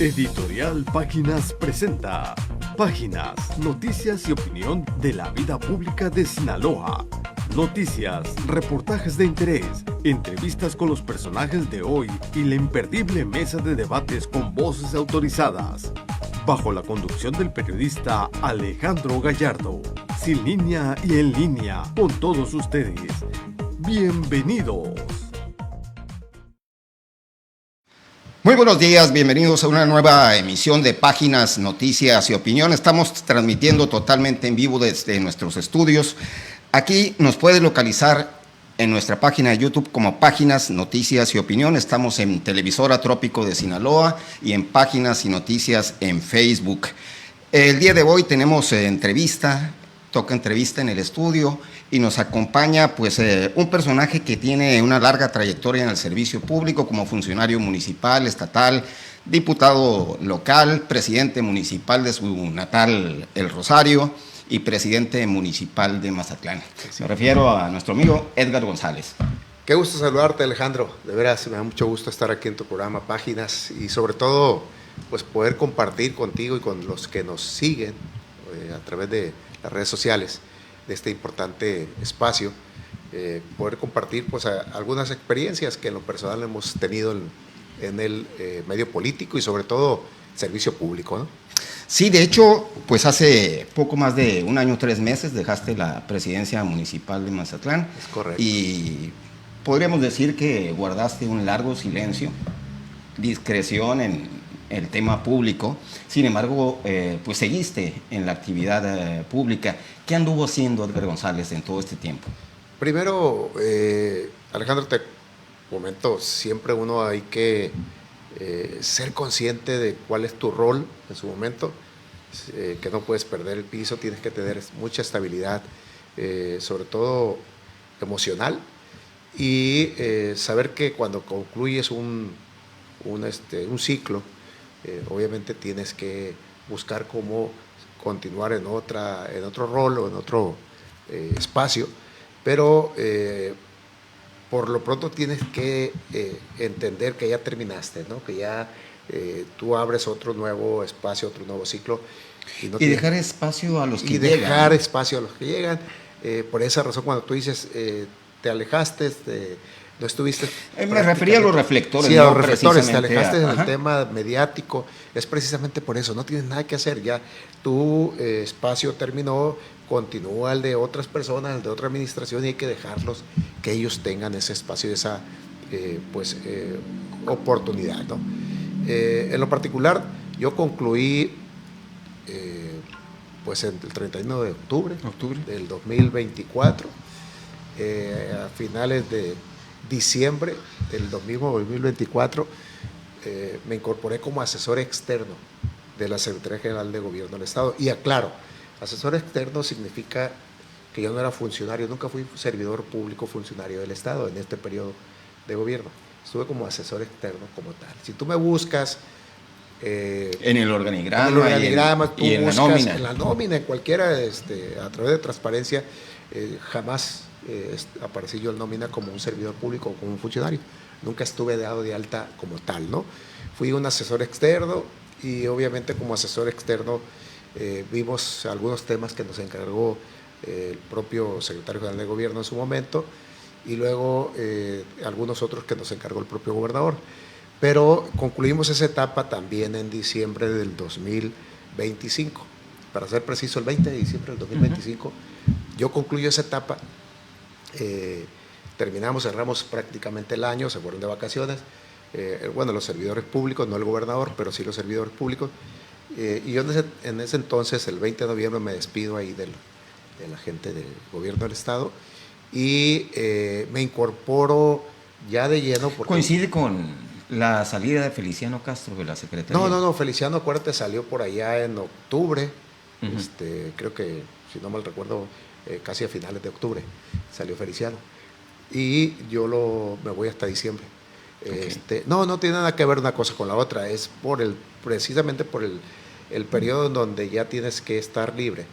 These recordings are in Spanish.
Editorial Páginas presenta Páginas, noticias y opinión de la vida pública de Sinaloa. Noticias, reportajes de interés, entrevistas con los personajes de hoy y la imperdible mesa de debates con voces autorizadas. Bajo la conducción del periodista Alejandro Gallardo. Sin línea y en línea con todos ustedes. Bienvenidos. Muy buenos días, bienvenidos a una nueva emisión de Páginas, Noticias y Opinión. Estamos transmitiendo totalmente en vivo desde nuestros estudios. Aquí nos puede localizar en nuestra página de YouTube como Páginas, Noticias y Opinión. Estamos en Televisora Trópico de Sinaloa y en Páginas y Noticias en Facebook. El día de hoy tenemos toca entrevista en el estudio y nos acompaña pues un personaje que tiene una larga trayectoria en el servicio público como funcionario municipal, estatal, diputado local, presidente municipal de su natal El Rosario y presidente municipal de Mazatlán. Me refiero a nuestro amigo Edgar González. Qué gusto saludarte, Alejandro. De veras, me da mucho gusto estar aquí en tu programa Páginas y sobre todo pues poder compartir contigo y con los que nos siguen a través de las redes sociales de este importante espacio, poder compartir pues algunas experiencias que en lo personal hemos tenido en el medio político y sobre todo servicio público, ¿no? Sí, de hecho, pues hace poco más de un año, 3 meses dejaste la presidencia municipal de Mazatlán. Es correcto. Y podríamos decir que guardaste un largo silencio, discreción en el tema público. Sin embargo, pues seguiste en la actividad pública. ¿Qué anduvo haciendo Edgar González en todo este tiempo? Primero, Alejandro, te comento, siempre uno hay que ser consciente de cuál es tu rol en su momento, que no puedes perder el piso, tienes que tener mucha estabilidad, sobre todo emocional, y saber que cuando concluyes un ciclo, obviamente tienes que buscar cómo continuar en otro rol o en otro espacio, pero por lo pronto tienes que entender que ya terminaste, ¿no? Que ya tú abres otro nuevo espacio, otro nuevo ciclo. Y dejar espacio a los que llegan. Y dejar espacio a los que llegan. Por esa razón, cuando tú dices, te alejaste, no estuviste... me refería a los reflectores. Sí, a los reflectores, te alejaste en el tema mediático, es precisamente por eso, no tienes nada que hacer, ya tu espacio terminó, continúa el de otras personas, el de otra administración, y hay que dejarlos que ellos tengan ese espacio y esa oportunidad, ¿no? En lo particular, yo concluí pues el 31 de octubre del 2024, a finales de diciembre del mismo 2024, me incorporé como asesor externo de la Secretaría General de Gobierno del Estado. Y aclaro, asesor externo significa que yo no era funcionario, nunca fui servidor público funcionario del Estado en este periodo de gobierno. Estuve como asesor externo como tal. Si tú me buscas... en el organigrama, tú buscas en la nómina, en cualquiera, a través de transparencia, jamás aparecí yo en nómina como un servidor público o como un funcionario. Nunca estuve dado de alta como tal, ¿no? Fui un asesor externo y obviamente como asesor externo vimos algunos temas que nos encargó el propio secretario general de gobierno en su momento y luego algunos otros que nos encargó el propio gobernador. Pero concluimos esa etapa también en diciembre del 2025. Para ser preciso, el 20 de diciembre del 2025, yo concluyo esa etapa. Cerramos prácticamente el año, se fueron de vacaciones. Los servidores públicos, no el gobernador, pero sí los servidores públicos. Y yo en ese entonces, el 20 de noviembre, me despido ahí de la gente del gobierno del Estado y me incorporo ya de lleno. ¿Coincide con la salida de Feliciano Castro de la Secretaría? No, Feliciano, acuérdate, salió por allá en octubre, creo que, si no mal recuerdo, casi a finales de octubre salió Feliciano. Y yo me voy hasta diciembre. Okay. No tiene nada que ver una cosa con la otra, es precisamente por el periodo en donde ya tienes que estar libre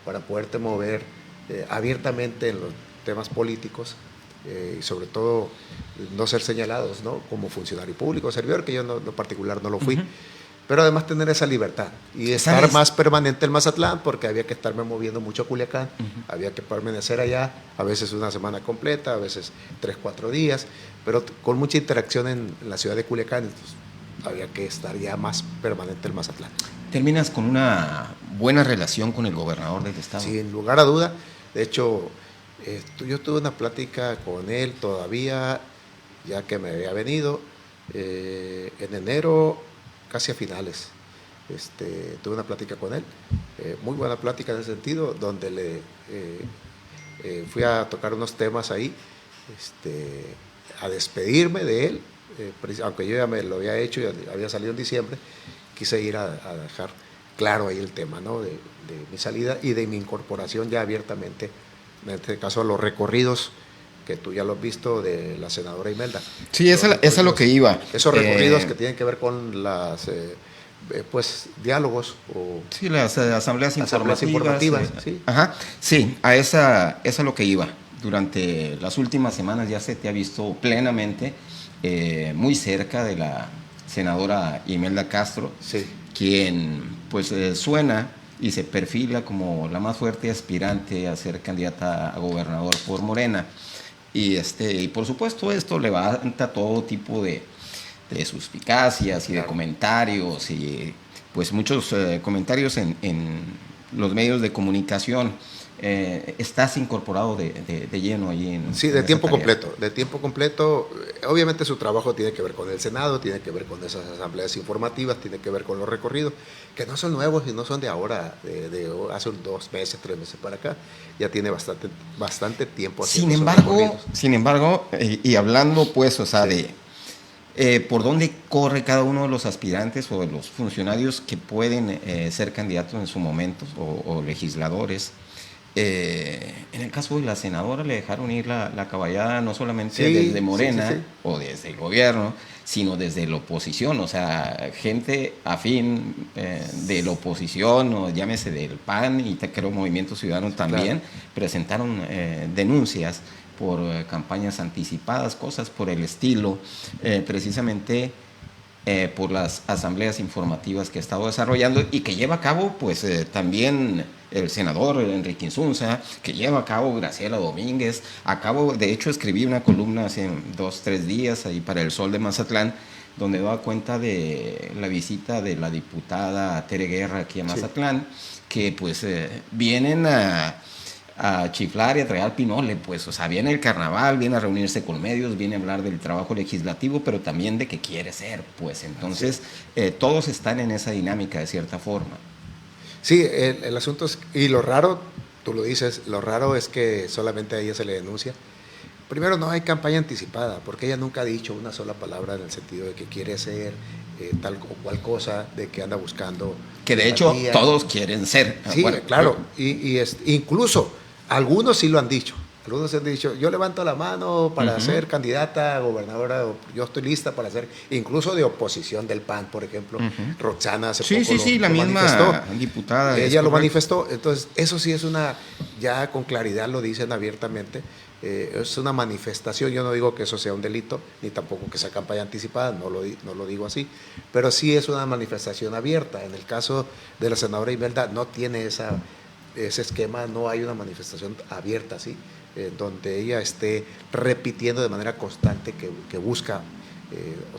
para poderte mover abiertamente en los temas políticos y sobre todo no ser señalados, ¿no?, como funcionario público, servidor, que yo en particular no lo fui. pero además tener esa libertad y estar más permanente en Mazatlán, porque había que estarme moviendo mucho a Culiacán, había que permanecer allá, a veces una semana completa, a veces 3, 4 días, pero con mucha interacción en la ciudad de Culiacán, entonces había que estar ya más permanente en Mazatlán. ¿Terminas con una buena relación con el gobernador del estado? Sin lugar a duda. De hecho, yo tuve una plática con él todavía, ya que me había venido, en enero, casi a finales. Tuve una plática con él, muy buena plática en ese sentido, donde fui a tocar unos temas ahí, a despedirme de él, aunque yo ya me lo había hecho, ya había salido en diciembre, quise ir a dejar claro ahí el tema, ¿no? de mi salida y de mi incorporación ya abiertamente, en este caso a los recorridos que tú ya lo has visto de la senadora Imelda. Sí, esa es lo que iba. Esos recorridos que tienen que ver con las pues diálogos o sí, las asambleas informativas. Sí. Ajá, sí, a esa es lo que iba. Durante las últimas semanas ya se te ha visto plenamente muy cerca de la senadora Imelda Castro, sí, quien pues suena y se perfila como la más fuerte aspirante a ser candidata a gobernador por Morena. Y por supuesto esto levanta todo tipo de suspicacias y de comentarios y pues muchos comentarios en los medios de comunicación. Estás incorporado de lleno ahí en... Sí, de tiempo completo, de tiempo completo. Obviamente su trabajo tiene que ver con el Senado, tiene que ver con esas asambleas informativas, tiene que ver con los recorridos, que no son nuevos y no son de ahora, de hace 2 meses, 3 meses para acá. Ya tiene bastante tiempo haciendo esos recorridos. Sin embargo, y hablando pues, o sea, sí, de por dónde corre cada uno de los aspirantes o de los funcionarios que pueden ser candidatos en su momento o legisladores. En el caso de la senadora le dejaron ir la caballada no solamente desde Morena o desde el gobierno, sino desde la oposición, o sea, gente afín de la oposición, o llámese del PAN y creo Movimiento Ciudadano también, presentaron denuncias por campañas anticipadas, cosas por el estilo, precisamente por las asambleas informativas que ha estado desarrollando y que lleva a cabo pues también el senador Enrique Insunza, que lleva a cabo Graciela Domínguez. De hecho escribí una columna hace 2, 3 días ahí para El Sol de Mazatlán, donde daba cuenta de la visita de la diputada Tere Guerra aquí a Mazatlán, que pues vienen a chiflar y a traer al pinole, pues, o sea, viene el carnaval, viene a reunirse con medios, viene a hablar del trabajo legislativo, pero también de qué quiere ser, pues, entonces, todos están en esa dinámica de cierta forma. Sí, el asunto es, y lo raro, tú lo dices, lo raro es que solamente a ella se le denuncia. Primero, no hay campaña anticipada, porque ella nunca ha dicho una sola palabra en el sentido de que quiere ser tal o cual cosa, de que anda buscando. Que de hecho todos quieren ser. Sí, bueno, claro, y incluso algunos sí lo han dicho. Algunos han dicho, yo levanto la mano para ser candidata a gobernadora, yo estoy lista para ser, incluso de oposición del PAN, por ejemplo. Roxana hace poco la misma manifestó. Diputada. Ella lo manifestó, entonces eso sí es ya con claridad lo dicen abiertamente, es una manifestación. Yo no digo que eso sea un delito, ni tampoco que sea campaña anticipada, no lo digo así, pero sí es una manifestación abierta. En el caso de la senadora Imelda no tiene ese esquema, no hay una manifestación abierta, ¿sí? Donde ella esté repitiendo de manera constante que busca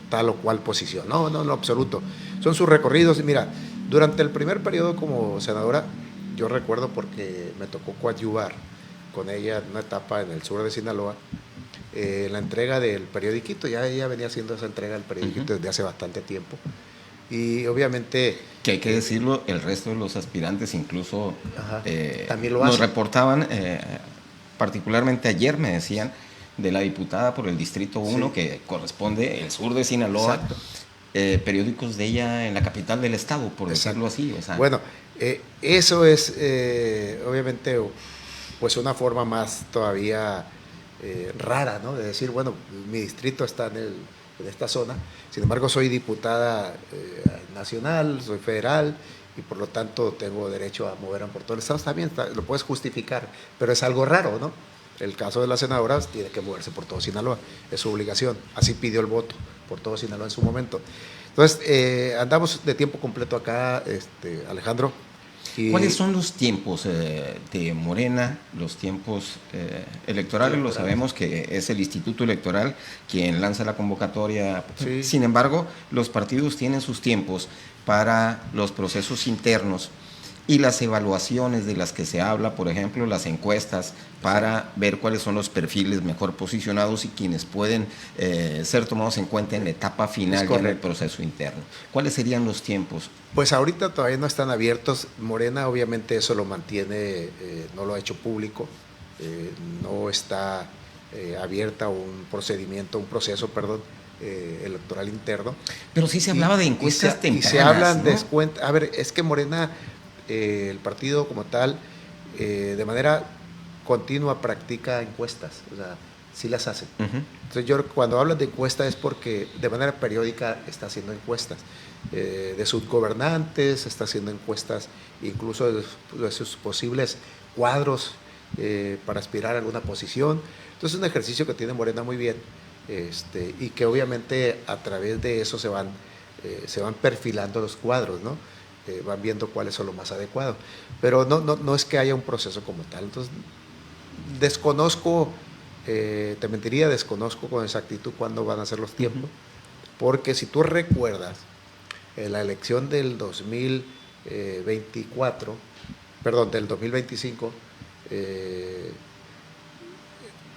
tal o cual posición. No, absoluto. Son sus recorridos. Y mira, durante el primer periodo como senadora, yo recuerdo porque me tocó coadyuvar con ella en una etapa en el sur de Sinaloa, la entrega del periodiquito. Ya ella venía haciendo esa entrega del periodiquito desde hace bastante tiempo. Y obviamente... Que hay que decirlo, el resto de los aspirantes incluso también lo nos hacen. Reportaban, particularmente ayer me decían, de la diputada por el Distrito 1, que corresponde el sur de Sinaloa, periódicos de ella en la capital del estado, por decirlo así. O sea. Bueno, eso es obviamente pues una forma más todavía rara, ¿no? De decir, bueno, mi distrito está en esta zona, sin embargo soy diputada nacional, soy federal y por lo tanto tengo derecho a moverme por todo el estado. Está bien, lo puedes justificar, pero es algo raro, ¿no? El caso de la senadora tiene que moverse por todo Sinaloa, es su obligación, así pidió el voto por todo Sinaloa en su momento. Entonces, andamos de tiempo completo acá, Alejandro. ¿Cuáles son los tiempos de Morena, los tiempos electorales? Lo sabemos que es el Instituto Electoral quien lanza la convocatoria. Sí. Sin embargo, los partidos tienen sus tiempos para los procesos internos y las evaluaciones de las que se habla, por ejemplo, las encuestas, para ver cuáles son los perfiles mejor posicionados y quienes pueden ser tomados en cuenta en la etapa final ya del proceso interno. ¿Cuáles serían los tiempos? Pues ahorita todavía no están abiertos. Morena obviamente eso lo mantiene, no lo ha hecho público, no está abierta un proceso electoral interno. Pero sí se hablaba de encuestas tempranas, y se hablan ¿no? a ver, es que Morena, el partido como tal, de manera continua practica encuestas, o sea, sí las hacen. Entonces yo cuando hablan de encuestas es porque de manera periódica está haciendo encuestas de sus gobernantes, está haciendo encuestas incluso de sus posibles cuadros para aspirar a alguna posición. Entonces es un ejercicio que tiene Morena muy bien, y que obviamente a través de eso se van perfilando los cuadros, ¿no? Van viendo cuáles son los más adecuados. Pero no es que haya un proceso como tal. Entonces, desconozco, te mentiría, desconozco con exactitud cuándo van a ser los tiempos, porque si tú recuerdas, la elección del 2024, perdón, del 2025,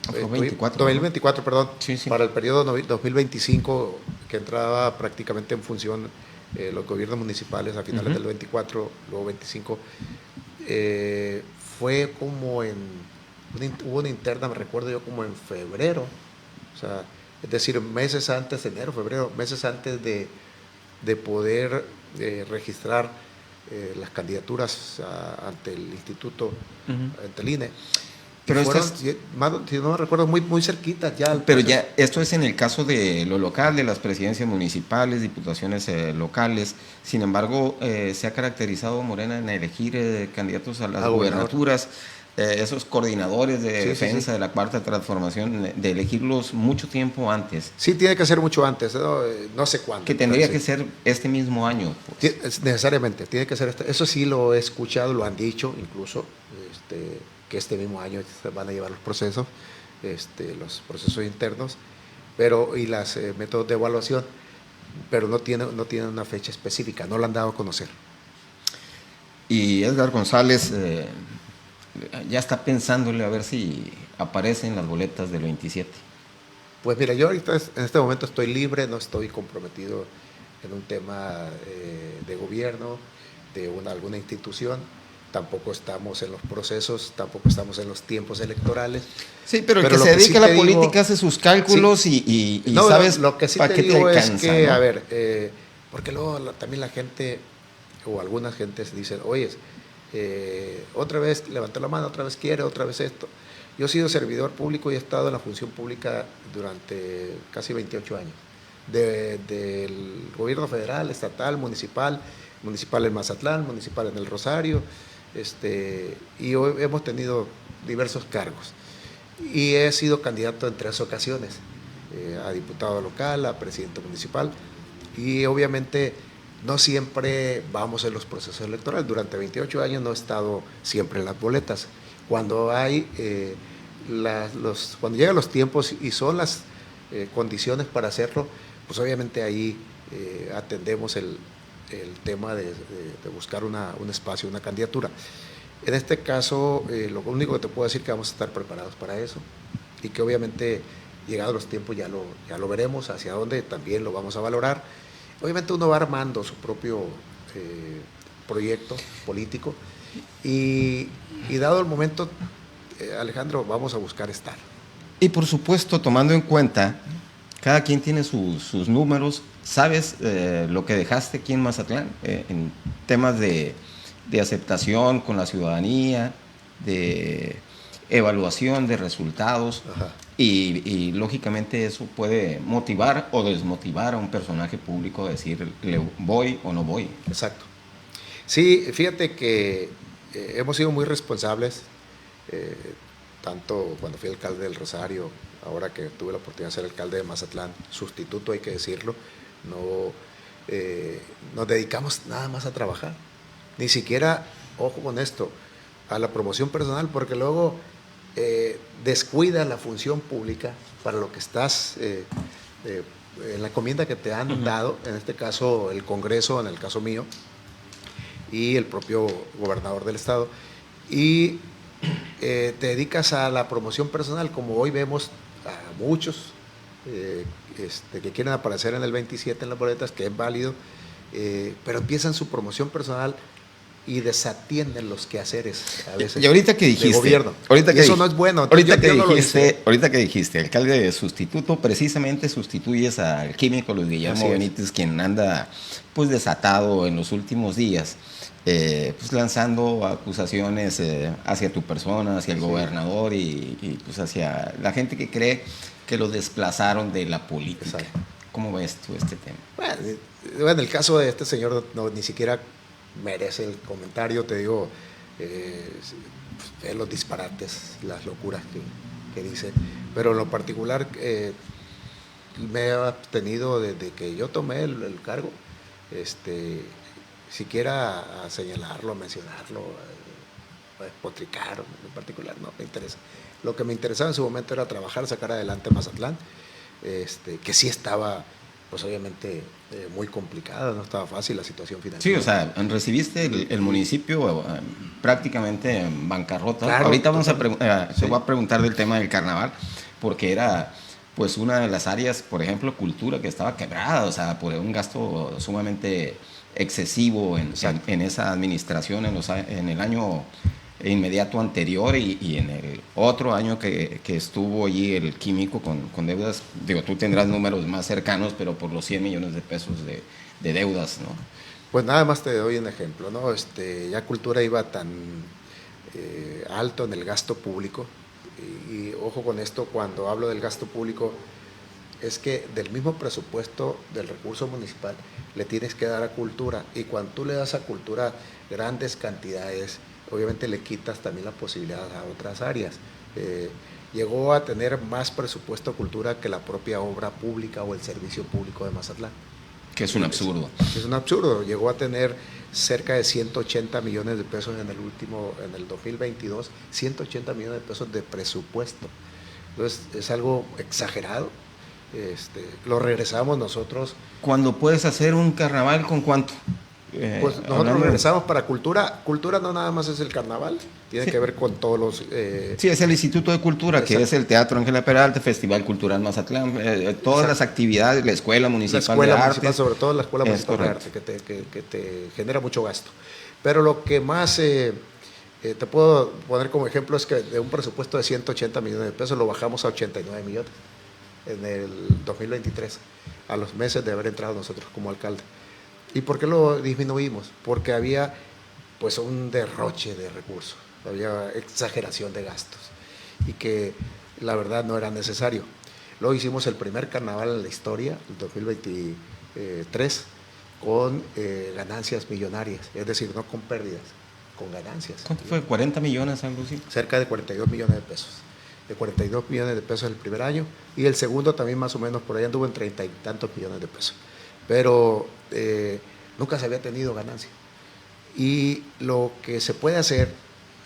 2024, perdón, sí. Para el periodo 2025, que entraba prácticamente en función los gobiernos municipales a finales del 24, luego 25, fue como hubo una interna, me recuerdo yo, como en febrero, o sea, es decir, meses antes, enero, febrero, meses antes de poder registrar las candidaturas ante el instituto, ante el INE. Pero fueron, si no me recuerdo, muy cerquita ya. Pero ya, esto es en el caso de lo local, de las presidencias municipales, diputaciones locales. Sin embargo, se ha caracterizado Morena en elegir candidatos a las gubernaturas, esos coordinadores de defensa de la Cuarta Transformación, de elegirlos mucho tiempo antes. Sí, tiene que ser mucho antes, no sé cuándo. Que tendría que ser este mismo año. Pues. Necesariamente, tiene que ser eso sí lo he escuchado, lo han dicho incluso, que este mismo año se van a llevar los procesos internos, y los métodos de evaluación, pero no tienen una fecha específica, no la han dado a conocer. Y Edgar González ya está pensándole a ver si aparecen las boletas del 27. Pues mira, yo ahorita en este momento estoy libre, no estoy comprometido en un tema de gobierno, de alguna institución. Tampoco estamos en los procesos, tampoco estamos en los tiempos electorales. Sí, pero el que se dedica a la política hace sus cálculos, sí, y no, sabes lo que sí para te qué digo te alcanza, es que, ¿no? a ver, porque luego también la gente, o algunas gentes dicen, oye, otra vez levantó la mano, otra vez quiere, otra vez esto. Yo he sido servidor público y he estado en la función pública durante casi 28 años. Del gobierno federal, estatal, municipal en Mazatlán, municipal en El Rosario, y hoy hemos tenido diversos cargos. Y he sido candidato en 3 ocasiones, a diputado local, a presidente municipal, y obviamente no siempre vamos en los procesos electorales. Durante 28 años no he estado siempre en las boletas. Cuando cuando llegan los tiempos y son las condiciones para hacerlo, pues obviamente ahí atendemos el tema de buscar un espacio, una candidatura. En este caso, lo único que te puedo decir es que vamos a estar preparados para eso, y que obviamente llegados los tiempos ya lo veremos, hacia dónde también lo vamos a valorar. Obviamente uno va armando su propio proyecto político, y dado el momento, Alejandro, vamos a buscar estar. Y por supuesto, tomando en cuenta, cada quien tiene sus números. ¿Sabes lo que dejaste aquí en Mazatlán en temas de aceptación con la ciudadanía, de evaluación de resultados? Y lógicamente eso puede motivar o desmotivar a un personaje público a decir, ¿le voy o no voy? Exacto. Sí, fíjate que hemos sido muy responsables, tanto cuando fui alcalde del Rosario, ahora que tuve la oportunidad de ser alcalde de Mazatlán, sustituto, hay que decirlo, no nos dedicamos nada más a trabajar. Ni siquiera, ojo con esto, a la promoción personal, porque luego descuida la función pública para lo que estás, en la encomienda que te han dado, en este caso el Congreso, en el caso mío, y el propio gobernador del estado, y te dedicas a la promoción personal, como hoy vemos a muchos que quieren aparecer en el 27 en las boletas, que es válido, pero empiezan su promoción personal y desatienden los quehaceres a veces. Y ahorita que dijiste, de gobierno. Ahorita que eso no es bueno. Ahorita que dijiste, alcalde de sustituto, precisamente sustituyes al químico Luis Guillermo Benítez, quien anda pues desatado en los últimos días, pues lanzando acusaciones hacia tu persona, hacia el gobernador y pues hacia la gente que cree que lo desplazaron de la política. Exacto. ¿Cómo ves tú este tema? Bueno, el caso de este señor ni siquiera merece el comentario, te digo, los disparates, las locuras que dice, pero en lo particular me he abstenido desde que yo tomé el cargo, siquiera a señalarlo, a mencionarlo, a despotricar, en particular no me interesa. Lo que me interesaba en su momento era trabajar, sacar adelante Mazatlán, que sí estaba, pues obviamente muy complicada, no estaba fácil la situación financiera. Sí, o sea, recibiste el municipio prácticamente en bancarrota. Claro, ahorita te voy a preguntar del tema del carnaval, porque era pues una de las áreas, por ejemplo, cultura, que estaba quebrada, o sea, por un gasto sumamente excesivo en esa administración en el año inmediato anterior y en el otro año que estuvo allí el químico con deudas. Digo, tú tendrás números más cercanos, pero por los 100 millones de pesos de deudas, ¿no? Pues nada más te doy un ejemplo, ¿no? Ya Cultura iba tan alto en el gasto público, y ojo con esto, cuando hablo del gasto público, es que del mismo presupuesto del recurso municipal le tienes que dar a Cultura, y cuando tú le das a Cultura grandes cantidades, obviamente le quitas también la posibilidad a otras áreas. Llegó a tener más presupuesto Cultura que la propia obra pública o el servicio público de Mazatlán. Que es un absurdo. Es un absurdo. Llegó a tener cerca de 180 millones de pesos en el 2022, 180 millones de pesos de presupuesto. Entonces, es algo exagerado. Lo regresamos nosotros. Cuando puedes hacer un carnaval, ¿con cuánto? Pues nosotros regresamos para Cultura. Cultura no nada más es el carnaval, tiene que ver con todos los... Sí, es el Instituto de Cultura, exacto, que es el Teatro Ángela Peralta, Festival Cultural Mazatlán, todas las actividades, la Escuela Municipal de Arte. Sobre todo la Escuela Municipal de Arte, que te genera mucho gasto. Pero lo que más te puedo poner como ejemplo es que de un presupuesto de 180 millones de pesos lo bajamos a 89 millones en el 2023, a los meses de haber entrado nosotros como alcalde. ¿Y por qué lo disminuimos? Porque había pues un derroche de recursos, había exageración de gastos y que la verdad no era necesario. Luego hicimos el primer carnaval en la historia, el 2023, con ganancias millonarias, es decir, no con pérdidas, con ganancias. ¿Cuánto fue? ¿40 millones, algo así? Cerca de 42 millones de pesos. De 42 millones de pesos el primer año, y el segundo también más o menos por ahí anduvo en 30 y tantos millones de pesos. Pero nunca se había tenido ganancia. Y lo que se puede hacer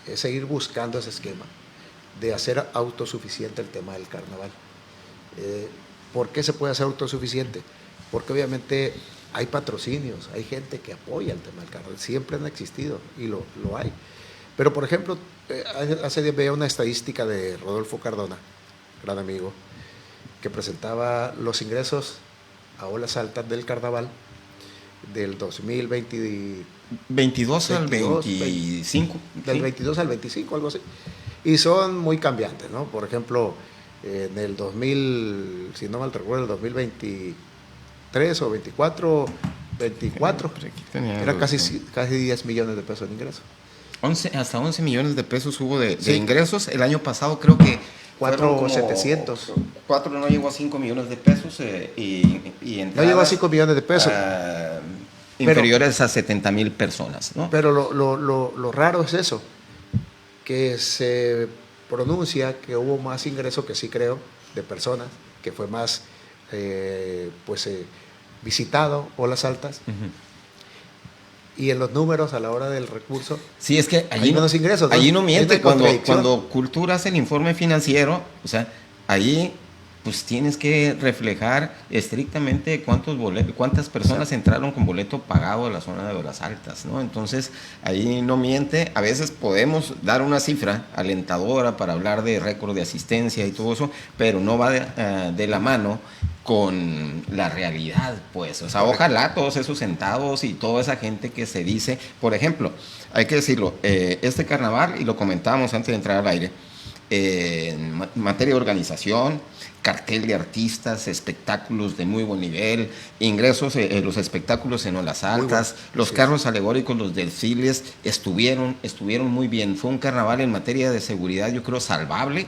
es seguir buscando ese esquema de hacer autosuficiente el tema del carnaval. ¿Por qué se puede hacer autosuficiente? Porque obviamente hay patrocinios, hay gente que apoya el tema del carnaval, siempre han existido y lo hay. Pero, por ejemplo, hace días veía una estadística de Rodolfo Cardona, gran amigo, que presentaba los ingresos a olas altas del carnaval del 2022 al 25. Del 22 al 25, algo así. Y son muy cambiantes, ¿no? Por ejemplo, en el 2000, si no mal recuerdo, el 2023 o 24, era casi 10 millones de pesos en ingresos. Hasta 11 millones de pesos hubo de ingresos. El año pasado creo que 4,700. 4 no llegó a 5 millones de pesos y no llegó a 5 millones de pesos. Inferiores a 70,000 personas, ¿no? Pero lo raro es eso, que se pronuncia que hubo más ingreso, que sí creo, de personas, que fue más visitado o las altas. Y en los números a la hora del recurso, sí, es que allí hay menos ingresos, ¿no? allí no miente. Hay una contradicción. Cuando Cultura hace el informe financiero, o sea, ahí pues tienes que reflejar estrictamente cuántas personas entraron con boleto pagado a la zona de Horas Altas, ¿no? Entonces, ahí no miente. A veces podemos dar una cifra alentadora para hablar de récord de asistencia y todo eso, pero no va de la mano con la realidad, pues. O sea, ojalá todos esos centavos y toda esa gente que se dice, por ejemplo, hay que decirlo, este carnaval, y lo comentábamos antes de entrar al aire, en materia de organización, cartel de artistas, espectáculos de muy buen nivel, ingresos, los espectáculos en Olas Altas, los carros alegóricos, los desfiles, estuvieron muy bien. Fue un carnaval en materia de seguridad, yo creo, salvable.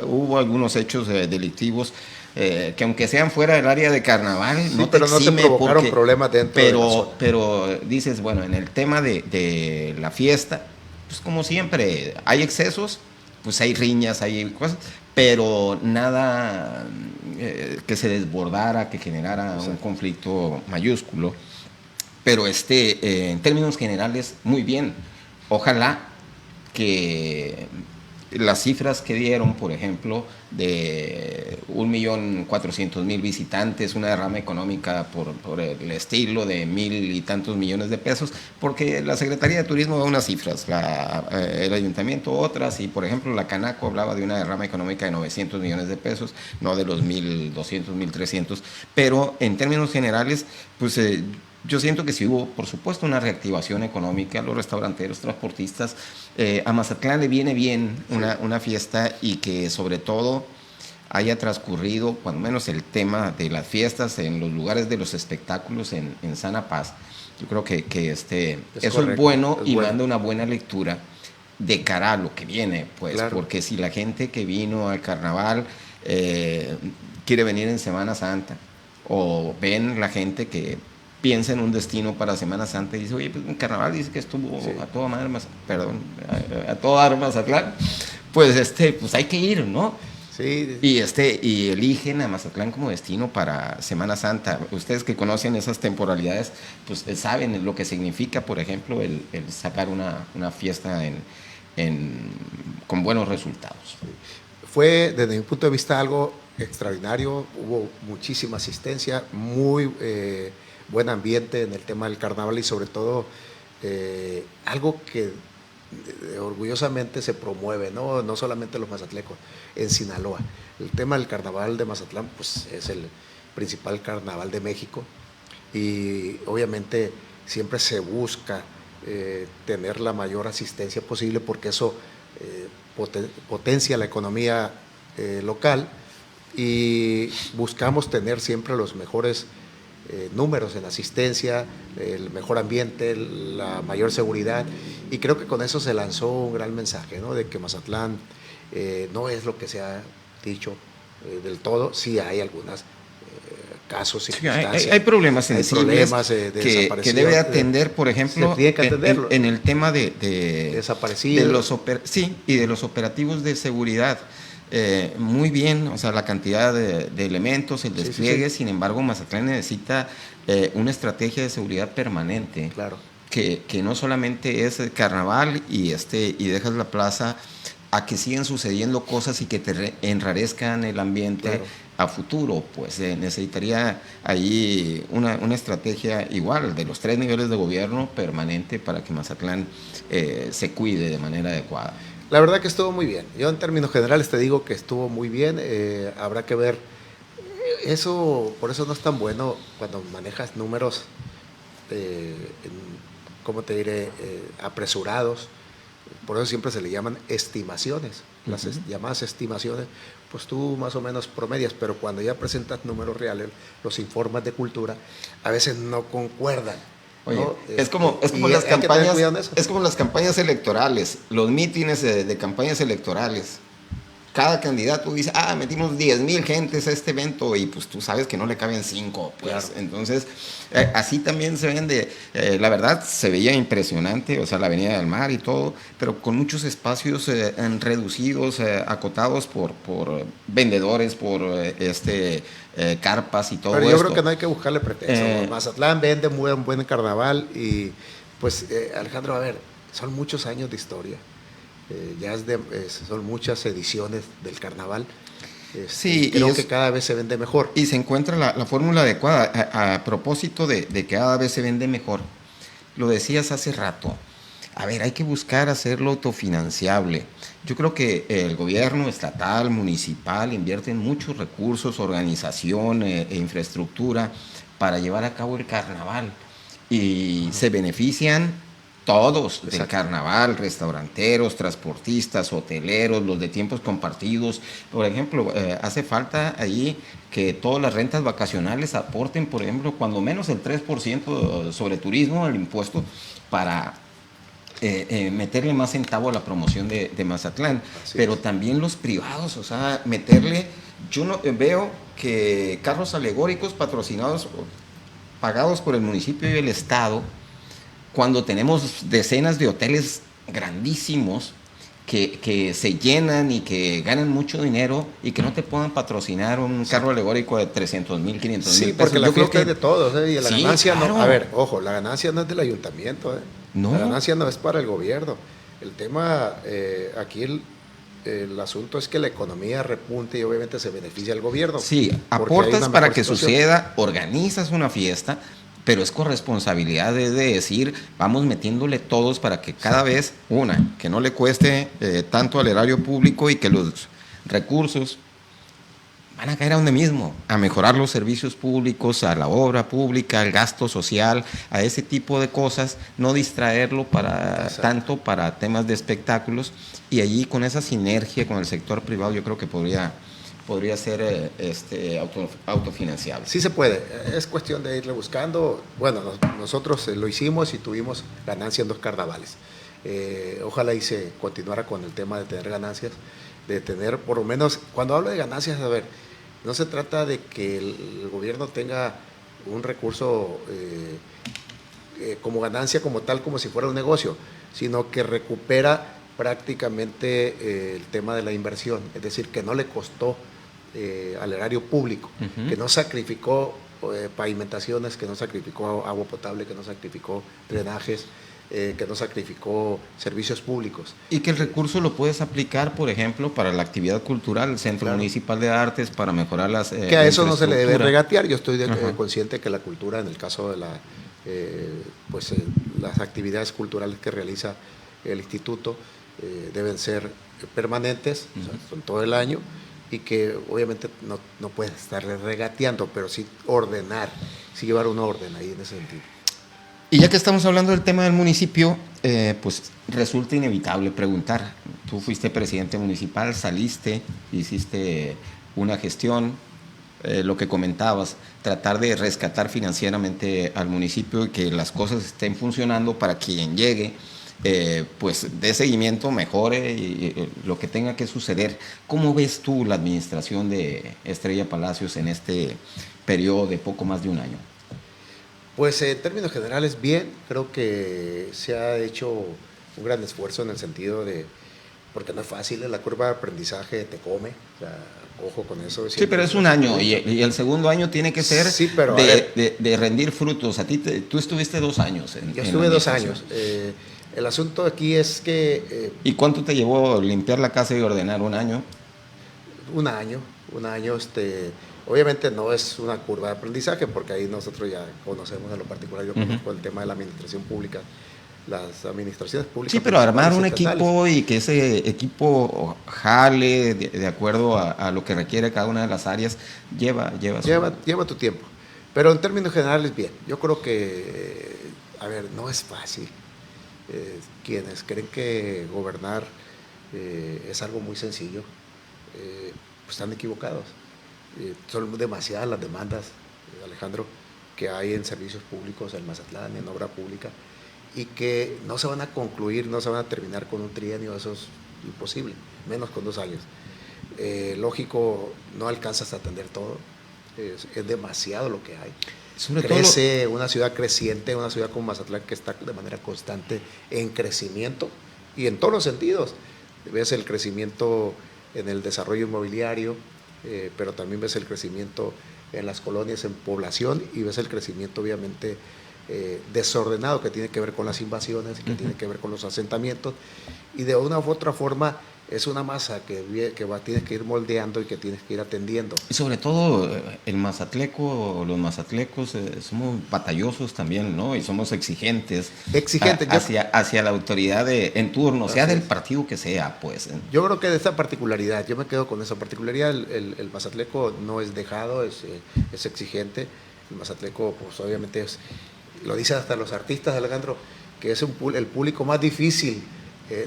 Hubo algunos hechos delictivos que aunque sean fuera del área de carnaval, sí, no te pero exime, no te provocaron problemas dentro de la zona. Pero dices, bueno, en el tema de la fiesta, pues como siempre, hay excesos, pues hay riñas, hay cosas, pero nada que se desbordara, que generara un conflicto mayúsculo. Pero en términos generales, muy bien. Ojalá que las cifras que dieron, por ejemplo, de 1.400.000 visitantes, una derrama económica por el estilo de 1.000 y tantos millones de pesos, porque la Secretaría de Turismo da unas cifras, el Ayuntamiento otras, y por ejemplo la Canaco hablaba de una derrama económica de 900 millones de pesos, no de los 1.200, 1.300, pero en términos generales, pues yo siento que sí hubo, por supuesto, una reactivación económica, los restauranteros, transportistas. A Mazatlán le viene bien una fiesta, y que sobre todo haya transcurrido, cuando menos el tema de las fiestas en los lugares de los espectáculos en sana paz. Yo creo que eso correcto, es bueno, y bueno, manda una buena lectura de cara a lo que viene, pues, claro. Porque si la gente que vino al carnaval quiere venir en Semana Santa, o ven la gente que piensa en un destino para Semana Santa y dice, oye, pues un carnaval dice que estuvo a toda madre, a toda dar Mazatlán, pues pues hay que ir, ¿no? Sí. Y eligen a Mazatlán como destino para Semana Santa. Ustedes que conocen esas temporalidades, pues saben lo que significa, por ejemplo, el sacar una fiesta con buenos resultados. Fue, desde mi punto de vista, algo extraordinario. Hubo muchísima asistencia, muy buen ambiente en el tema del carnaval, y sobre todo algo que orgullosamente se promueve, no solamente los mazatlecos, en Sinaloa. El tema del carnaval de Mazatlán, pues es el principal carnaval de México, y obviamente siempre se busca tener la mayor asistencia posible, porque eso potencia la economía local, y buscamos tener siempre los mejores números en asistencia, el mejor ambiente, la mayor seguridad, y creo que con eso se lanzó un gran mensaje, ¿no? De que Mazatlán no es lo que se ha dicho del todo. Sí hay algunos casos, circunstancias, sí, hay problemas sensibles, de que debe atender, por ejemplo, en el tema de desaparecidos, de los operativos de seguridad. Muy bien, o sea, la cantidad de elementos, el despliegue, sin embargo, Mazatlán necesita una estrategia de seguridad permanente, claro, que no solamente es el carnaval y dejas la plaza a que sigan sucediendo cosas y que te enrarezcan el ambiente, claro, a futuro. Pues necesitaría ahí una estrategia igual de los 3 niveles de gobierno permanente para que Mazatlán se cuide de manera adecuada. La verdad que estuvo muy bien. Yo en términos generales te digo que estuvo muy bien. Habrá que ver. Por eso no es tan bueno cuando manejas números, ¿cómo te diré? Apresurados. Por eso siempre se le llaman estimaciones. Las llamadas estimaciones, pues tú más o menos promedias, pero cuando ya presentas números reales, los informes de cultura, a veces no concuerdan. Oye, ¿no? es como las campañas electorales, los mítines de campañas electorales. cada candidato dice, metimos 10,000 gentes a este evento y pues tú sabes que no le caben 5, pues. Claro. Entonces, así también se vende. La verdad, se veía impresionante, o sea, la Avenida del Mar y todo, pero con muchos espacios reducidos, acotados por vendedores, por carpas y todo pero esto. Yo creo que no hay que buscarle pretextos. Mazatlán vende muy buen carnaval y pues, Alejandro, a ver, son muchos años de historia. Son muchas ediciones del carnaval. Sí, creo que cada vez se vende mejor. Y se encuentra la fórmula adecuada. A propósito de que cada vez se vende mejor, lo decías hace rato, a ver, hay que buscar hacerlo autofinanciable. Yo creo que el gobierno estatal, municipal, invierte en muchos recursos, organización e infraestructura para llevar a cabo el carnaval. Y se benefician todos del carnaval, restauranteros, transportistas, hoteleros, los de tiempos compartidos. Por ejemplo, hace falta ahí que todas las rentas vacacionales aporten, por ejemplo, cuando menos el 3% sobre turismo, el impuesto, para meterle más centavo a la promoción de Mazatlán. Pero también los privados, o sea, meterle... Yo no veo que carros alegóricos patrocinados, pagados por el municipio y el estado, cuando tenemos decenas de hoteles grandísimos que se llenan y que ganan mucho dinero y que no te puedan patrocinar un carro alegórico de 300,000, 500,000 pesos. Sí, porque la fiesta es de todos, y la ganancia claro. no. A ver, ojo, la ganancia no es del ayuntamiento, No. La ganancia no es para el gobierno. El tema, aquí el asunto es que la economía repunte y obviamente se beneficia al gobierno. Sí, aportas para que suceda, organizas una fiesta, pero es corresponsabilidad de decir, vamos metiéndole todos para que cada vez, que no le cueste tanto al erario público y que los recursos van a caer a donde mismo, a mejorar los servicios públicos, a la obra pública, al gasto social, a ese tipo de cosas, no distraerlo tanto para temas de espectáculos, y allí con esa sinergia con el sector privado yo creo que podría ser autofinanciable. Sí se puede, es cuestión de irle buscando. Bueno, nosotros lo hicimos y tuvimos ganancias en 2 carnavales. Ojalá y se continuara con el tema de tener ganancias, de tener por lo menos, cuando hablo de ganancias, a ver, no se trata de que el gobierno tenga un recurso como ganancia como tal, como si fuera un negocio, sino que recupera prácticamente el tema de la inversión, es decir, que no le costó al erario público, que no sacrificó pavimentaciones, que no sacrificó agua potable, que no sacrificó drenajes, que no sacrificó servicios públicos. Y que el recurso lo puedes aplicar, por ejemplo, para la actividad cultural, el Centro Municipal de Artes, para mejorar las... que a eso no se le debe regatear. Yo estoy consciente que la cultura, en el caso de las actividades culturales que realiza el instituto, deben ser permanentes, o sea, son todo el año, y que obviamente no puedes estar regateando, pero sí ordenar, sí llevar un orden ahí en ese sentido. Y ya que estamos hablando del tema del municipio, pues resulta inevitable preguntar. Tú fuiste presidente municipal, saliste, hiciste una gestión, lo que comentabas, tratar de rescatar financieramente al municipio y que las cosas estén funcionando para quien llegue, pues dé seguimiento, mejore y lo que tenga que suceder. ¿Cómo ves tú la administración de Estrella Palacios en este periodo de poco más de un año? Pues en términos generales bien, creo que se ha hecho un gran esfuerzo en el sentido de, porque no es fácil, la curva de aprendizaje te come, o sea, ojo con eso. Sí, pero es un año y el segundo año tiene que ser de rendir frutos. Tú estuviste 2 años. Yo estuve 2 años. El asunto aquí es que... ¿Y cuánto te llevó limpiar la casa y ordenar? ¿1 año? Un año. Obviamente no es una curva de aprendizaje, porque ahí nosotros ya conocemos en lo particular, yo conozco el tema de la administración pública, las administraciones públicas. Sí, pero armar un equipo y que ese equipo jale de acuerdo a lo que requiere cada una de las áreas, lleva tu tiempo. Pero en términos generales, bien. Yo creo que, no es fácil. Quienes creen que gobernar es algo muy sencillo, pues están equivocados. Son demasiadas las demandas, Alejandro, que hay en servicios públicos, en Mazatlán, en obra pública, y que no se van a concluir, no se van a terminar con un trienio. Eso es imposible, menos con 2 años. Lógico, no alcanzas a atender todo, es demasiado lo que hay. Sobre Crece, una ciudad creciente, una ciudad como Mazatlán que está de manera constante en crecimiento y en todos los sentidos. Ves el crecimiento en el desarrollo inmobiliario, pero también ves el crecimiento en las colonias, en población, y ves el crecimiento obviamente desordenado que tiene que ver con las invasiones, que tiene que ver con los asentamientos, y de una u otra forma es una masa que tienes que ir moldeando y que tienes que ir atendiendo. Y sobre todo el mazatleco, los mazatlecos somos batallosos también, ¿no? Y somos exigentes. Hacia la autoridad en turno, sea del partido que sea, pues. Yo creo que de esa particularidad, yo me quedo con esa particularidad, el mazatleco no es dejado, es exigente. El mazatleco, pues obviamente lo dicen hasta los artistas, Alejandro, que es el público más difícil.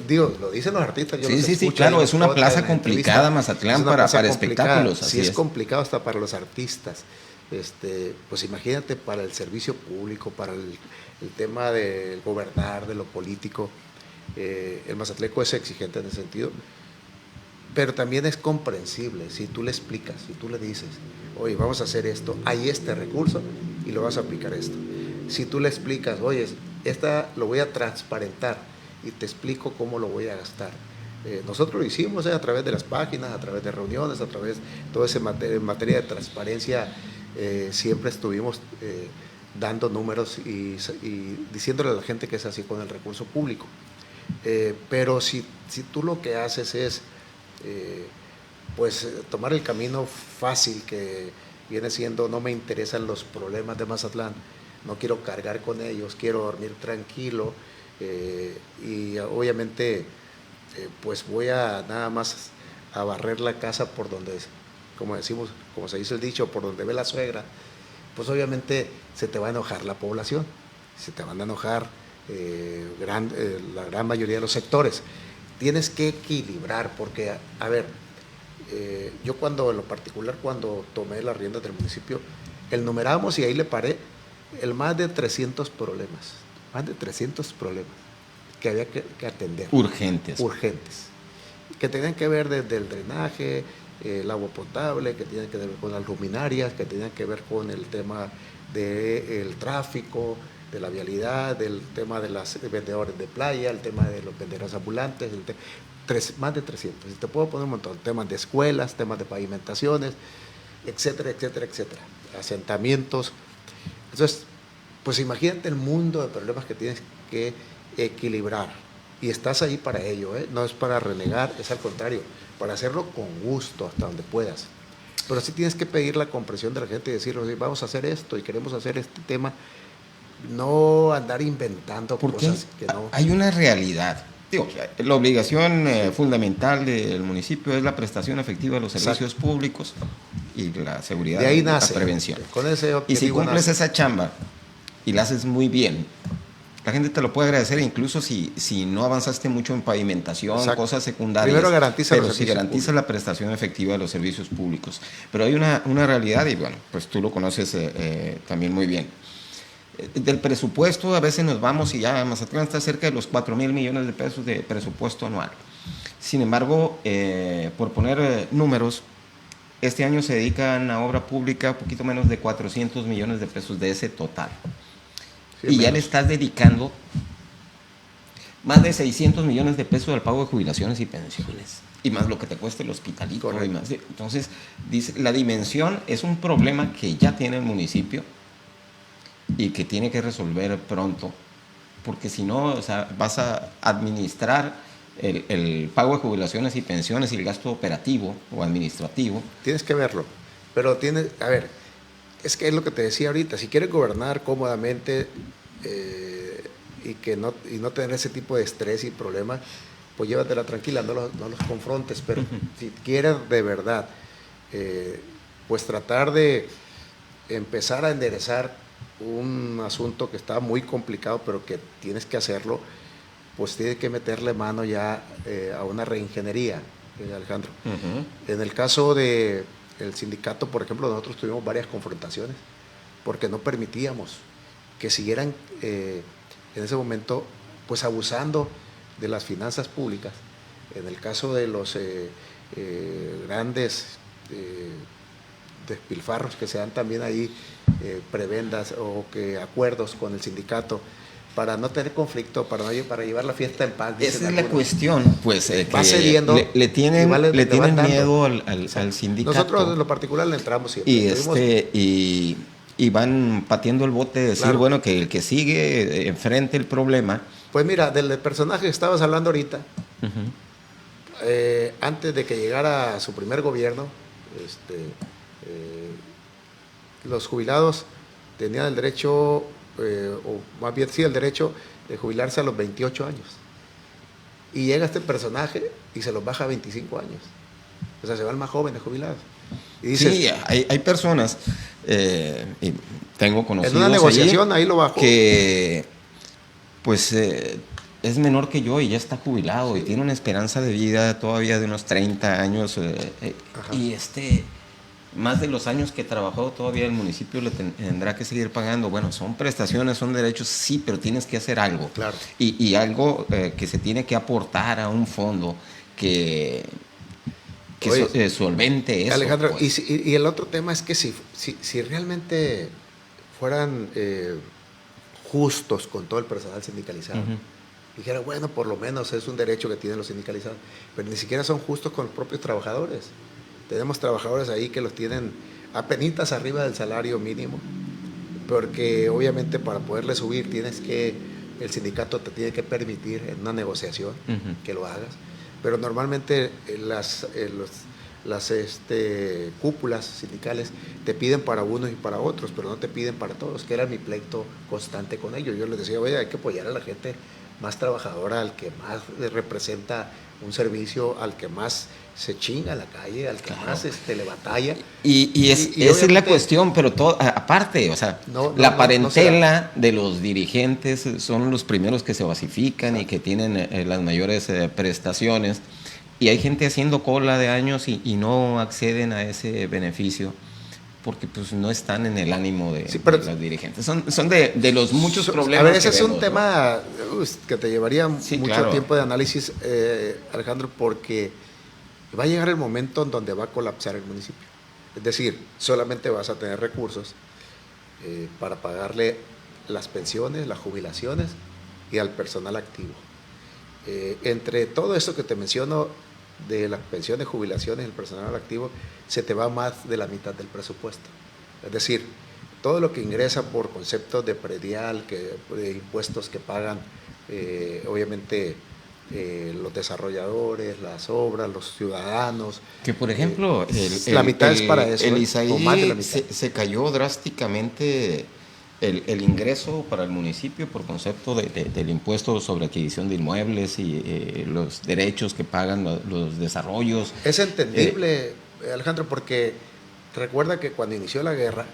Lo dicen los artistas. Yo sí, claro, es una plaza complicada, Mazatlán, para espectáculos. Sí, es complicado hasta para los artistas. Pues imagínate para el servicio público, para el tema del gobernar, de lo político. El mazatleco es exigente en ese sentido, pero también es comprensible si tú le explicas, si tú le dices, oye, vamos a hacer esto, hay este recurso y lo vas a aplicar esto. Si tú le explicas, oye, lo voy a transparentar y te explico cómo lo voy a gastar. Nosotros lo hicimos a través de las páginas, a través de reuniones, a través de todo ese en materia de transparencia, siempre estuvimos dando números y diciéndole a la gente que es así con el recurso público. Pero si tú lo que haces es tomar el camino fácil que viene siendo, no me interesan los problemas de Mazatlán, no quiero cargar con ellos, quiero dormir tranquilo, y obviamente pues voy a nada más a barrer la casa por donde, como decimos, como se dice el dicho, por donde ve la suegra, pues obviamente se te va a enojar la población, se te van a enojar la gran mayoría de los sectores. Tienes que equilibrar, porque, a ver, yo en lo particular, cuando tomé las riendas del municipio, enumeramos y ahí le paré más de 300 problemas que había que atender. Urgentes. Que tenían que ver desde el drenaje, el agua potable, que tenían que ver con las luminarias, que tenían que ver con el tema del tráfico, de la vialidad, del tema de los vendedores de playa, el tema de los vendedores ambulantes, más de 300. Y te puedo poner un montón, temas de escuelas, temas de pavimentaciones, etcétera, etcétera, etcétera, asentamientos. Entonces, pues imagínate el mundo de problemas que tienes que equilibrar, y estás ahí para ello, no es para renegar, es al contrario, para hacerlo con gusto hasta donde puedas. Pero sí tienes que pedir la comprensión de la gente y decirle, vamos a hacer esto y queremos hacer este tema, no andar inventando cosas que no. Hay una realidad. La obligación fundamental del municipio es la prestación efectiva de los servicios públicos y la seguridad, de ahí nace, la prevención. Con ese objetivo y si cumples esa chamba y la haces muy bien, la gente te lo puede agradecer, incluso si no avanzaste mucho en pavimentación, cosas secundarias. Primero garantiza la prestación efectiva de los servicios públicos. Pero hay una realidad, y bueno, pues tú lo conoces también muy bien. Del presupuesto a veces nos vamos y ya Mazatlán está cerca de los 4,000 millones de pesos de presupuesto anual. Sin embargo, por poner números, este año se dedican a obra pública un poquito menos de 400 millones de pesos de ese total. Sí, y ya le estás dedicando más de 600 millones de pesos al pago de jubilaciones y pensiones. Y más lo que te cueste el hospitalito. Y más. Entonces, dice, la dimensión es un problema que ya tiene el municipio y que tiene que resolver pronto, porque si no, vas a administrar el pago de jubilaciones y pensiones y el gasto operativo o administrativo. Tienes que verlo, pero es que es lo que te decía ahorita, si quieres gobernar cómodamente y no tener ese tipo de estrés y problemas, pues llévatela tranquila, no los confrontes, pero si quieres de verdad, pues tratar de empezar a enderezar un asunto que está muy complicado, pero que tienes que hacerlo, pues tienes que meterle mano ya a una reingeniería, Alejandro. En el caso del sindicato, por ejemplo, nosotros tuvimos varias confrontaciones porque no permitíamos que siguieran en ese momento pues abusando de las finanzas públicas. En el caso de los grandes despilfarros que se dan también ahí, prebendas o que acuerdos con el sindicato para no tener conflicto, para llevar la fiesta en paz. Esa es la cuestión, pues, va cediendo, le tienen miedo al sindicato. Nosotros en lo particular le entramos siempre. Y van pateando el bote, decir, claro, bueno, que el que sigue enfrente el problema. Pues mira, del personaje que estabas hablando ahorita, antes de que llegara a su primer gobierno, los jubilados tenían el derecho, o más bien sí, el derecho de jubilarse a los 28 años. Y llega este personaje y se los baja a 25 años. O sea, se van más jóvenes jubilados. Y dices, sí, hay personas, y tengo conocidos en una negociación ahí lo bajó, que pues es menor que yo y ya está jubilado, sí, y tiene una esperanza de vida todavía de unos 30 años, y más de los años que trabajó todavía el municipio le tendrá que seguir pagando. Bueno, son prestaciones, son derechos, sí, pero tienes que hacer algo. Claro. Y algo que se tiene que aportar a un fondo que solvente eso. Alejandro, pues. y el otro tema es que si realmente fueran justos con todo el personal sindicalizado, dijera, bueno, por lo menos es un derecho que tienen los sindicalizados, pero ni siquiera son justos con los propios trabajadores. Tenemos trabajadores ahí que los tienen apenitas arriba del salario mínimo, porque obviamente para poderle subir el sindicato te tiene que permitir en una negociación que lo hagas, pero normalmente las cúpulas sindicales te piden para unos y para otros, pero no te piden para todos, que era mi pleito constante con ellos. Yo les decía, oye, hay que apoyar a la gente más trabajadora, al que más representa un servicio, al que más se chinga en la calle, al que más le batalla. Y esa es la cuestión, pero aparte, o sea, la parentela de los dirigentes son los primeros que se basifican. Exacto. Y que tienen las mayores prestaciones, y hay gente haciendo cola de años y no acceden a ese beneficio porque pues no están en el ánimo de los dirigentes. Son de los muchos problemas. A ver, ese es un tema que te llevaría mucho tiempo de análisis, Alejandro, porque va a llegar el momento en donde va a colapsar el municipio. Es decir, solamente vas a tener recursos para pagarle las pensiones, las jubilaciones y al personal activo. Entre todo esto que te menciono, de las pensiones, jubilaciones y el personal activo, se te va más de la mitad del presupuesto. Es decir, todo lo que ingresa por conceptos de predial, de impuestos que pagan, obviamente, los desarrolladores, las obras, los ciudadanos. Que por ejemplo, la mitad es para eso. El Isaí o más de la mitad. Se cayó drásticamente el ingreso para el municipio por concepto del impuesto sobre adquisición de inmuebles y los derechos que pagan los desarrollos. Es entendible, Alejandro, porque recuerda que cuando inició la guerra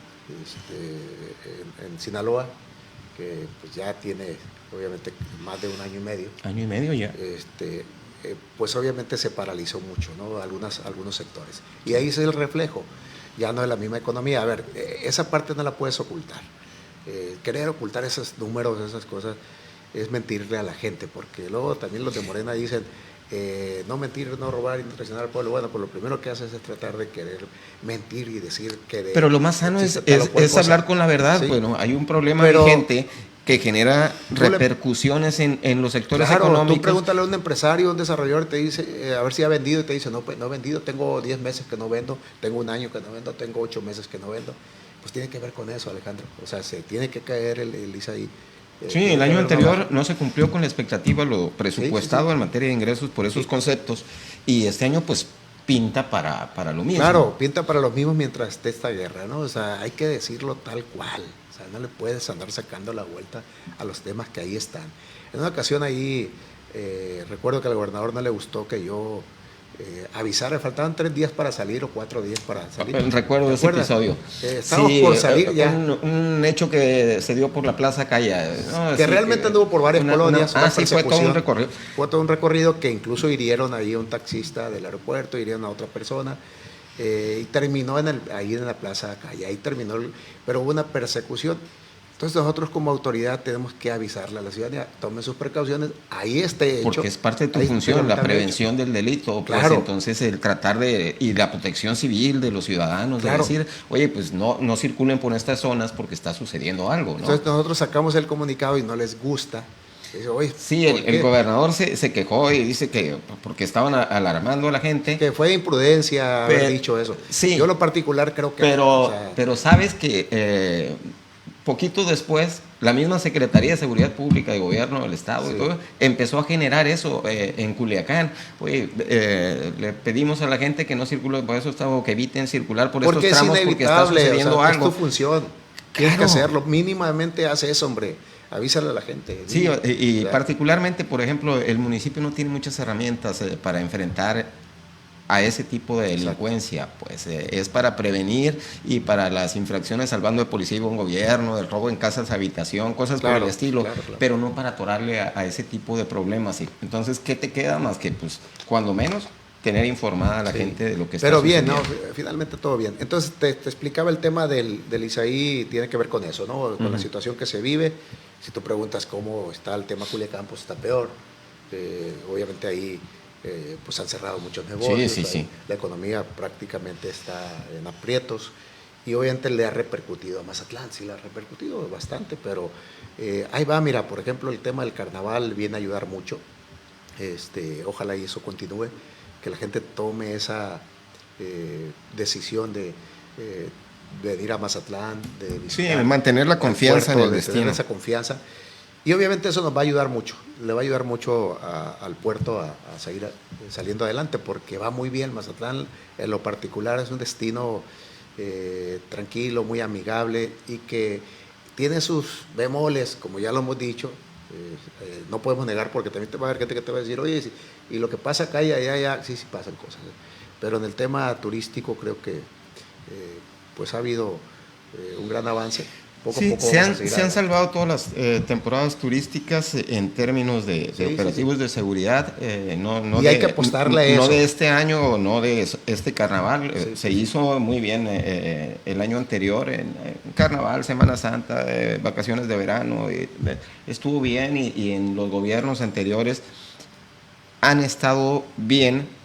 en Sinaloa, que pues ya tiene obviamente más de un año y medio. Año y medio ya. Pues obviamente se paralizó mucho, ¿no? Algunos sectores. Y ahí es el reflejo, ya no es la misma economía. A ver, esa parte no la puedes ocultar. Querer ocultar esos números, esas cosas, es mentirle a la gente, porque luego también los de Morena dicen, no mentir, no robar y no traicionar al pueblo. Bueno, pues lo primero que haces es tratar de querer mentir y decir que... Pero lo más sano es hablar con la verdad. Sí. Bueno, hay un problema vigente que genera repercusiones en los sectores económicos. Tú pregúntale a un empresario, un desarrollador, te dice, a ver si ha vendido, y te dice, no, pues no he vendido, tengo 10 meses que no vendo, tengo un año que no vendo, tengo 8 meses que no vendo. Pues tiene que ver con eso, Alejandro. O sea, se tiene que caer el Isaí. Sí, el año anterior no se cumplió con la expectativa, lo presupuestado en materia de ingresos por esos conceptos, y este año pues pinta para lo mismo. Claro, pinta para lo mismo mientras esté esta guerra, ¿no? O sea, hay que decirlo tal cual. O sea, no le puedes andar sacando la vuelta a los temas que ahí están. En una ocasión ahí, recuerdo que al gobernador no le gustó que yo avisara, faltaban 3 días para salir o 4 días para salir. Recuerdo ese episodio. Estábamos por salir ya. Un hecho que se dio por la Plaza Calla. Que realmente anduvo por varias colonias. Sí, fue todo un recorrido. Fue todo un recorrido que incluso hirieron ahí a un taxista del aeropuerto, hirieron a otra persona. Y terminó ahí en la Plaza Calla. Ahí terminó, pero hubo una persecución. Entonces nosotros como autoridad tenemos que avisarle a la ciudadanía, tome sus precauciones, ahí esté hecho. Porque es parte de tu función, la prevención del delito, pues claro. Entonces el tratar y la protección civil de los ciudadanos, claro. de decir, oye, pues no circulen por estas zonas porque está sucediendo algo, ¿no? Entonces nosotros sacamos el comunicado y no les gusta. Dice, oye, sí, el gobernador se quejó y dice que porque estaban alarmando a la gente. Que fue imprudencia haber dicho eso. Sí. Yo en lo particular creo que... Pero sabes que... poquito después, la misma Secretaría de Seguridad Pública de Gobierno del Estado y todo, empezó a generar eso en Culiacán. Oye, le pedimos a la gente que no circule por eso, que eviten circular por estos tramos porque está sucediendo algo. Es tu función, tienes que hacerlo, mínimamente hace eso, hombre. Avísale a la gente. Sí, y particularmente, por ejemplo, el municipio no tiene muchas herramientas para enfrentar a ese tipo de delincuencia, pues es para prevenir y para las infracciones al bando de policía y buen gobierno, del robo en casas, habitación, cosas por el estilo, pero no para atorarle a ese tipo de problemas. Entonces, ¿qué te queda más que, pues, cuando menos, tener informada a la gente de lo que está sucediendo? Pero bien, ¿no? Finalmente todo bien. Entonces, te explicaba el tema del Isaí, tiene que ver con eso, ¿no? Con la situación que se vive. Si tú preguntas cómo está el tema Culiacán, pues está peor. Obviamente ahí... pues han cerrado muchos negocios, sí. La economía prácticamente está en aprietos y obviamente le ha repercutido a Mazatlán, sí le ha repercutido bastante, pero ahí va, mira, por ejemplo, el tema del carnaval viene a ayudar mucho, ojalá y eso continúe, que la gente tome esa decisión de ir a Mazatlán, de visitar, mantener la confianza puerto, en el destino. Tener esa confianza. Y obviamente eso nos va a ayudar mucho, le va a ayudar mucho al puerto a seguir saliendo adelante, porque va muy bien Mazatlán, en lo particular es un destino tranquilo, muy amigable y que tiene sus bemoles, como ya lo hemos dicho, no podemos negar porque también te va a haber gente que te va a decir, oye, y lo que pasa acá y allá, sí pasan cosas, pero en el tema turístico creo que pues ha habido un gran avance. Poco a poco se han salvado todas las temporadas turísticas en términos de operativos de seguridad. Y hay que apostarle a eso. No de este año, no de este carnaval. Se hizo muy bien el año anterior, en carnaval, Semana Santa, vacaciones de verano. Estuvo bien y en los gobiernos anteriores han estado bien.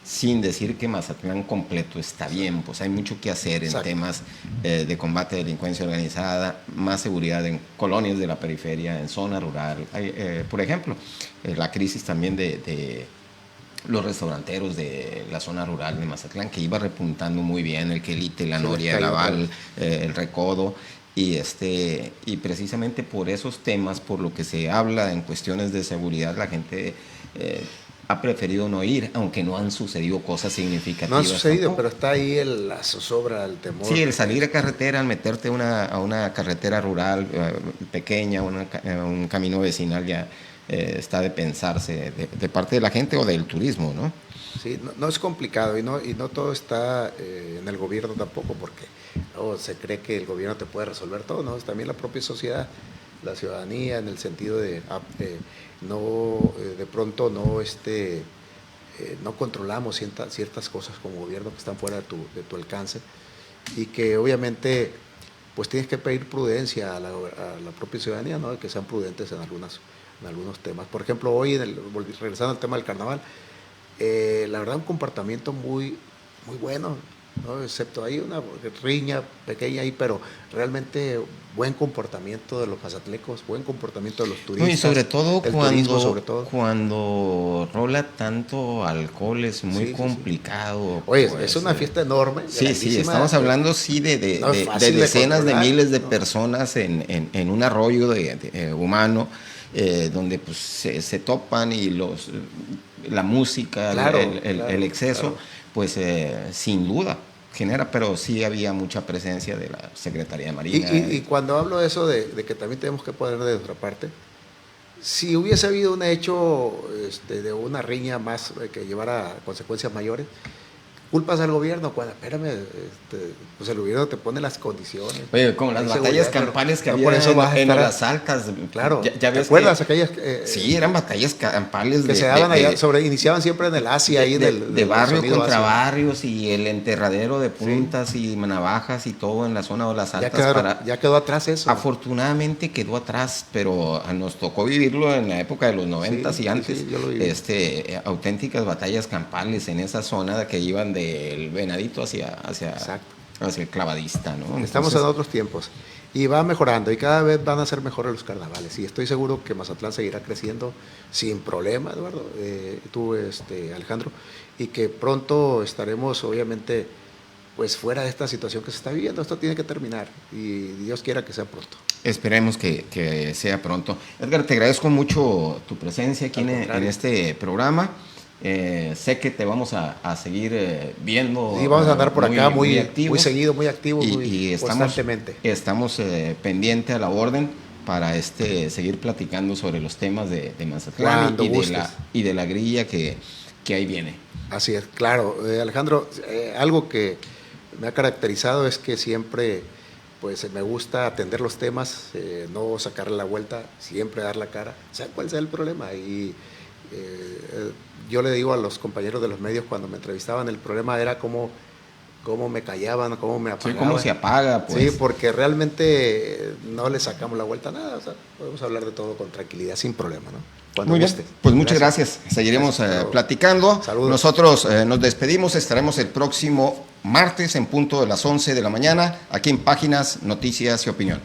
Sin decir que Mazatlán completo está bien, pues hay mucho que hacer en temas de combate a delincuencia organizada, más seguridad en colonias de la periferia, en zona rural. Por ejemplo, la crisis también de los restauranteros de la zona rural de Mazatlán, que iba repuntando muy bien, el Quelite, la Noria, el Aval, el Recodo. Y precisamente por esos temas, por lo que se habla en cuestiones de seguridad, la gente... ha preferido no ir, aunque no han sucedido cosas significativas. No han sucedido, tampoco. Pero está ahí la zozobra, el temor. Sí, el salir a carretera, al meterte a una carretera rural pequeña, un camino vecinal ya está de pensarse de parte de la gente o del turismo, ¿no? Sí, no es complicado y no todo está en el gobierno tampoco, porque se cree que el gobierno te puede resolver todo, ¿no? También la propia sociedad, la ciudadanía, en el sentido de de pronto no controlamos ciertas cosas como gobierno que están fuera de tu alcance y que obviamente pues tienes que pedir prudencia a la propia ciudadanía, ¿no? Que sean prudentes en algunos temas. Por ejemplo, hoy, regresando al tema del carnaval, la verdad un comportamiento muy, muy bueno, ¿no? Excepto hay una riña pequeña ahí, pero realmente buen comportamiento de los mazatlecos, buen comportamiento de los turistas. No, y sobre todo cuando rola tanto alcohol es muy complicado. Oye, pues, es una fiesta enorme. Sí, estamos hablando de decenas de miles de personas en un arroyo humano, donde pues se topan y la música, el exceso, pues sin duda genera, pero sí había mucha presencia de la Secretaría de Marina. Y cuando hablo de eso, de que también tenemos que poner de nuestra parte, si hubiese habido un hecho de una riña más que llevara a consecuencias mayores, culpas al gobierno, cuando, espérame, pues el gobierno te pone las condiciones. Oye, como las batallas campales que había por eso vas a en estar las Alcas. Claro, ¿te acuerdas aquellas? Sí, eran batallas campales que se daban allá, iniciaban siempre en el Asia, ahí de barrio contra Asia. barrios, y el enterradero de puntas y navajas y todo en la zona de las Altas. Ya quedó atrás eso. Afortunadamente quedó atrás, pero nos tocó vivirlo en la época de los 90 y antes. Sí, yo lo viví. Auténticas batallas campales en esa zona que iban del Venadito hacia el Clavadista, ¿no? Estamos en otros tiempos y va mejorando y cada vez van a ser mejores los carnavales, y estoy seguro que Mazatlán seguirá creciendo sin problema, Eduardo, tú, Alejandro, y que pronto estaremos, obviamente, pues fuera de esta situación que se está viviendo. Esto tiene que terminar y Dios quiera que sea pronto. Esperemos que sea pronto. Edgar, te agradezco mucho tu presencia aquí en este programa. Sé que te vamos a seguir viendo. Sí, vamos a andar por acá muy seguido, muy activos, y constantemente. Estamos pendiente a la orden para seguir platicando sobre los temas de Mazatlán y de la grilla que ahí viene. Así es, claro. Alejandro, algo que me ha caracterizado es que siempre pues me gusta atender los temas, no sacarle la vuelta, siempre dar la cara, sea cual sea el problema. Y yo le digo a los compañeros de los medios cuando me entrevistaban, el problema era cómo me callaban, cómo me apagaban. Sí, cómo se apaga, pues. Sí, porque realmente no le sacamos la vuelta a nada, o sea, podemos hablar de todo con tranquilidad, sin problema, ¿no? Cuando muy guste. bien, pues muchas gracias. Seguiremos platicando. Saludos. Nosotros nos despedimos, estaremos el próximo martes en punto de las 11 de la mañana, aquí en Páginas, Noticias y Opinión.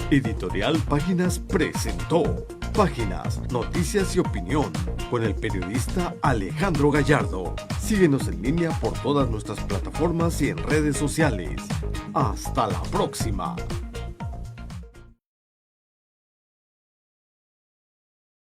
Editorial Páginas presentó Páginas, Noticias y Opinión con el periodista Alejandro Gallardo. Síguenos en línea por todas nuestras plataformas y en redes sociales. Hasta la próxima.